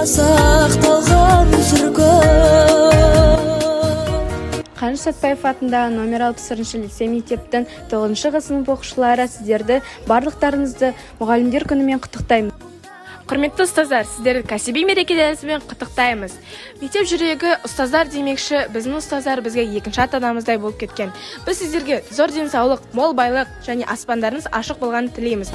сақталған сүргін. Қаныш Сәтбаев атындағы номер 61 лицей мектептің 9 сынып оқушылары, сіздерді барлықтарыңызды мұғалімдер күнімен құттықтаймыз. Құрметті ұстаздар, сіздерді кәсіби мерекелеріңізбен құттықтаймыз. Мектеп жүрегі ұстаздар демекші, біздің ұстаздар бізге екінші ата-анамыздай болып кеткен. Біз сіздерге зор денсаулық, мол байлық және аспандарыңыз ашық болғанын тілейміз.